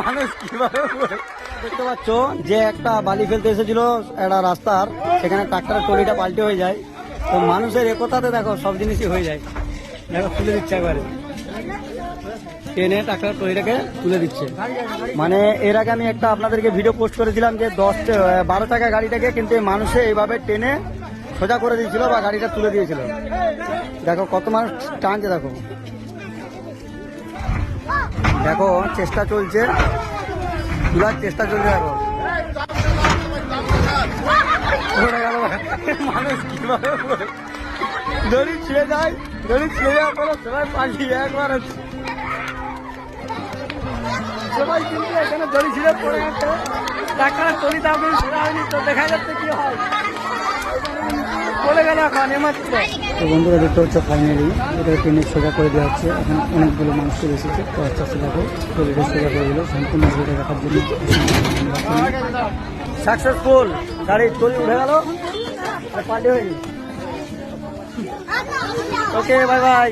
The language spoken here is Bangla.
মানুষ কিভাবে দেখতে পাচ্ছ যে একটা বালি ফেলতে এসেছিল একটা রাস্তার, সেখানে ট্রাক্টরের ট্রলিটা পাল্টে হয়ে যায়। তো মানুষের একতাতে দেখো সব জিনিসই হয়ে যায়। দেখো তুলে দিচ্ছে একবারে, টেনে ট্রাক্টরের ট্রলিটাকে তুলে দিচ্ছে। মানে এর আগে আমি একটা আপনাদেরকে ভিডিও পোস্ট করেছিলাম যে 12 টাকা গাড়িটাকে কিন্তু মানুষে এইভাবে টেনে সোজা করে দিয়েছিল বা গাড়িটা তুলে দিয়েছিল। দেখো কত মানুষ টানছে, দেখো দেখো চেষ্টা চলছে, তোলার চেষ্টা চলছে। দেখো মানুষ কিভাবে দড়ি ছিঁড়ে যায়, দড়ি ছিঁড়ে যাওয়ার পরে সবাই পালিয়ে একবার সবাই কিন্তু এখানে দড়ি ছিঁড়ে পড়ে গেছে। ডাক্তার তলি দাম সেরা হয়নি, তো দেখা যাচ্ছে কি হয়। চলে গেল এখন এমাত্র। তো বন্ধুরা দেখতে হচ্ছে ফাইনালি এটা ট্রেনে সোজা করে দেওয়া হচ্ছে। এখন অনেকগুলো মানুষ চলে এসেছে, তো আস্তে আস্তে দেখো ট্রেনটা সোজা করে দিল সম্পূর্ণ ভিডিওটা দেখার জন্য। সাকসেসফুল, গাড়ি ট্রলি উঠে গেল আর পাল্টে হয়ে গেল। Okay bye bye.